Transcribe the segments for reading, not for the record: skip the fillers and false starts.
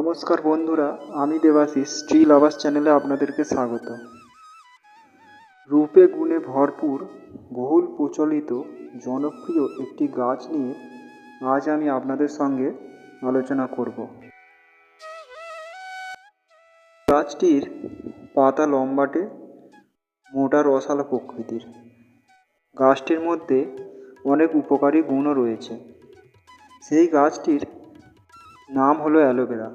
নমস্কার বন্ধুরা, আমি দেবাশিস ট্রি লাভার্স চ্যানেলে আপনাদেরকে স্বাগত। রূপে গুণে ভরপুর, বহুল প্রচলিত, জনপ্রিয় একটি গাছ নিয়ে আজ আমি আপনাদের সঙ্গে আলোচনা করব। গাছটির পাতা লম্বাটে, মোটা রসালো প্রকৃতির। গাছটির মধ্যে অনেক উপকারী গুণও রয়েছে। সেই গাছটির নাম হলো অ্যালোভেরা,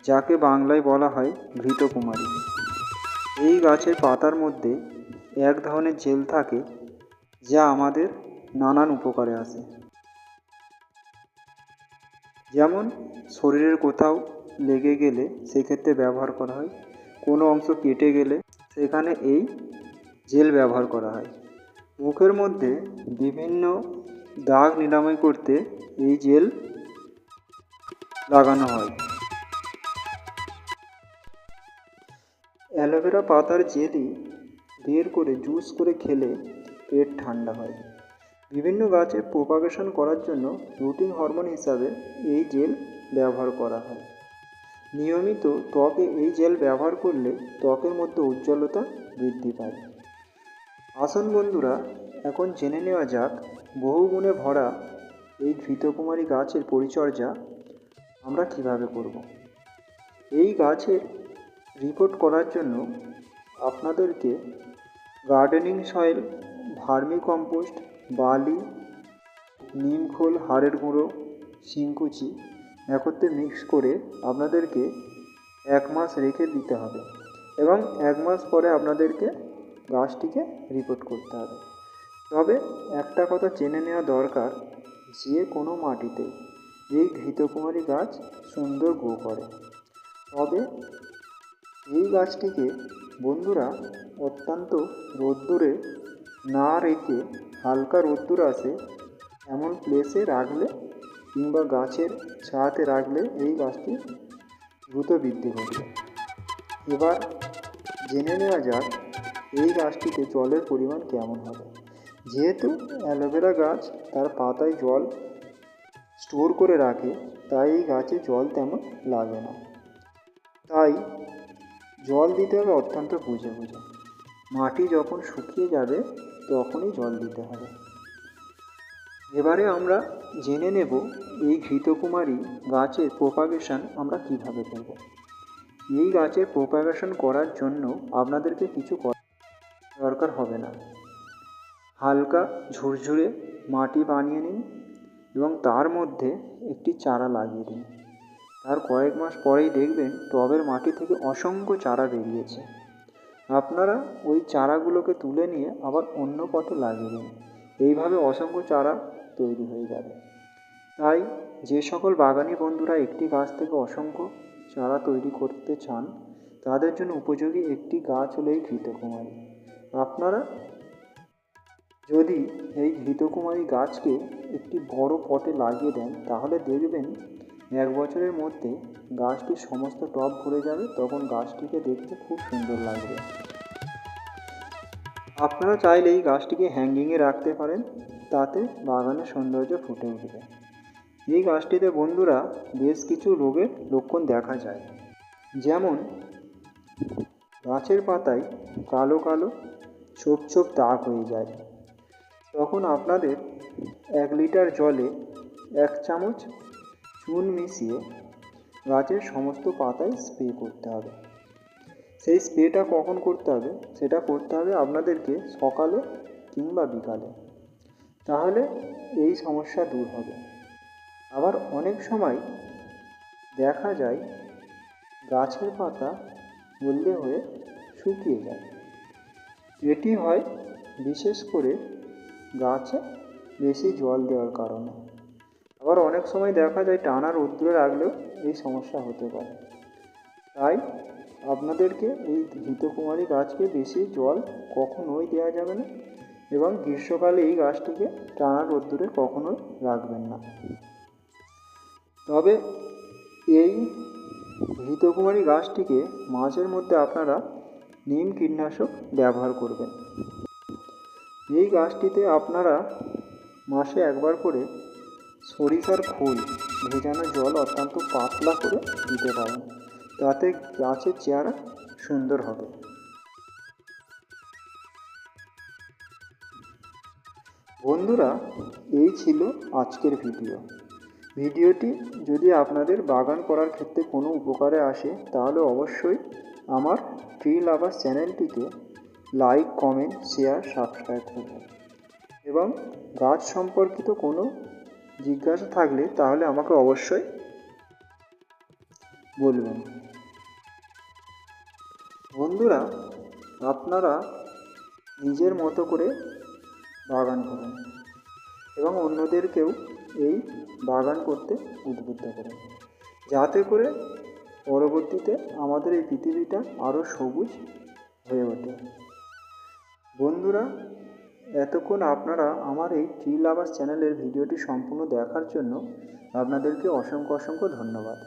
যাকে বাংলায় বলা হয় ঘৃতকুমারী। এই গাছের পাতার মধ্যে এক ধরনের জেল থাকে, যা আমাদের নানান উপকারে আসে। যেমন শরীরের কোথাও লেগে গেলে সেক্ষেত্রে ব্যবহার করা হয়, কোনো অংশ কেটে গেলে সেখানে এই জেল ব্যবহার করা হয়। মুখের মধ্যে বিভিন্ন দাগ নিরাময় করতে এই জেল লাগানো হয়। অ্যালোভেরা পাতার জেলি বের করে জুস করে খেলে পেট ঠান্ডা হয়। বিভিন্ন গাছের প্রোপাগেশন করার জন্য রুটিন হরমোন হিসাবে এই জেল ব্যবহার করা হয়। নিয়মিত ত্বকে এই জেল ব্যবহার করলে ত্বকের মধ্যে উজ্জ্বলতা বৃদ্ধি পায়। আসুন বন্ধুরা, এখন জেনে নেওয়া যাক বহুগুণে ভরা এই ঘৃতকুমারী গাছের পরিচর্যা আমরা কিভাবে করব। এই গাছের রিপোর্ট করার জন্য আপনাদেরকে গার্ডেনিং সয়েল, ভার্মি কম্পোস্ট, বালি, নিমখোল, হাড়ের গুঁড়ো, শিংকুচি একত্রে মিক্স করে আপনাদেরকে 1 মাস রেখে দিতে হবে এবং 1 মাস পরে আপনাদেরকে গাছটিকে রিপোর্ট করতে হবে। তবে একটা কথা জেনে নেওয়া দরকার, যে কোনো মাটিতে এই ঘৃতকুমারী গাছ সুন্দর গ্রো করে। তবে এই গাছটিকে বন্ধুরা অত্যন্ত রোদ্দুরে না রেখে হালকা রোদ্দুর আসে এমন প্লেসে রাখলে কিংবা গাছের ছায়াতে রাখলে এই গাছটি দ্রুত বৃদ্ধি করবে। এবার জেনে নেওয়া যাক এই গাছটিতে জলের পরিমাণ কেমন হবে। যেহেতু অ্যালোভেরা গাছ তার পাতায় জল স্টোর করে রাখে, তাই এই গাছে জল তেমন লাগে না। তাই জল দিতে হবে অত্যন্ত বুঝে বুঝে। মাটি যখন শুকিয়ে যাবে তখনই জল দিতে হবে। এবারে আমরা জেনে নেব এই ঘৃতকুমারী গাছের প্রোপাগেশন আমরা কিভাবে করব। এই গাছের প্রোপাগেশন করার জন্য আপনাদেরকে কিছু দরকার হবে না। হালকা ঝুরঝুরে মাটি বানিয়ে নিন এবং তার মধ্যে একটি চারা লাগিয়ে দিন। তার কয়েক মাস পরেই দেখবেন টবের মাটি থেকে অসংখ্য চারা বেরিয়েছে। আপনারা ওই চারাগুলোকে তুলে নিয়ে আবার অন্য পটে লাগিয়ে দিন। এইভাবে অসংখ্য চারা তৈরি হয়ে যাবে। তাই যে সকল বাগানি বন্ধুরা একটি গাছ থেকে অসংখ্য চারা তৈরি করতে চান, তাদের জন্য উপযোগী একটি গাছ হলো এই ঘৃতকুমারী। আপনারা যদি এই ঘৃতকুমারী গাছকে একটি বড় পটে লাগিয়ে দেন, তাহলে দেখবেন 1 বছরের মধ্যে গাছটির সমস্ত টব ভরে যাবে। তখন গাছটিকে দেখতে খুব সুন্দর লাগবে। আপনারা চাইলে এই গাছটিকে হ্যাঙ্গিংয়ে রাখতে পারেন, তাতে বাগানের সৌন্দর্য ফুটে উঠবে। এই গাছটিতে বন্ধুরা বেশ কিছু রোগের লক্ষণ দেখা যায়। যেমন গাছের পাতায় কালো কালো ছোপ ছোপ দাগ হয়ে যায়। তখন আপনাদের 1 লিটার জলে 1 চামচ চুন মিশিয়ে গাছের সমস্ত পাতায় স্প্রে করতে হবে। সেই স্প্রেটা কখন করতে হবে? সেটা করতে হবে আপনাদেরকে সকালে কিংবা বিকালে, তাহলে এই সমস্যা দূর হবে। আবার অনেক সময় দেখা যায় গাছের পাতা হলদে হয়ে শুকিয়ে যায়। এটি হয় বিশেষ করে গাছে বেশি জল দেওয়ার কারণে। আবার অনেক সময় দেখা যায় টানা রোদ্দুরে রাখলেও এই সমস্যা হতে পারে। তাই আপনাদেরকে এই ঘৃতকুমারী গাছকে বেশি জল কখনোই দেওয়া যাবে না এবং গ্রীষ্মকালে এই গাছটিকে টানা রোদ্দুরে কখনোই রাখবেন না। তবে এই ঘৃতকুমারী গাছটিকে মাঝের মধ্যে আপনারা নিম কীটনাশক ব্যবহার করবেন। এই গাছটিতে আপনারা মাসে 1 বার করে সরিষার খোল ভেজানো জল অত্যন্ত পাতলা করে দিতে পারেন, তাতে গাছের চেহারা সুন্দর হবে। বন্ধুরা, এই ছিল আজকের ভিডিওটি যদি আপনাদের বাগান করার ক্ষেত্রে কোনো উপকারে আসে তাহলে অবশ্যই আমার ট্রি লাভার্স চ্যানেলটিকে লাইক, কমেন্ট, শেয়ার, সাবস্ক্রাইব করবেন এবং গাছ সম্পর্কিত কোনো জিজ্ঞাসা থাকলে তাহলে আমাকে অবশ্যই বলবেন। বন্ধুরা, আপনারা নিজের মতো করে বাগান করুন এবং অন্যদেরকেও এই বাগান করতে উদ্বুদ্ধ করুন, যাতে করে পরবর্তীতে আমাদের এই পৃথিবীটা আরও সবুজ হয়ে ওঠে। বন্ধুরা, এতক্ষণ আপনারা আমার এই ট্রি লাভার্স চ্যানেলের ভিডিওটি সম্পূর্ণ দেখার জন্য আপনাদেরকে অসংখ্য ধন্যবাদ।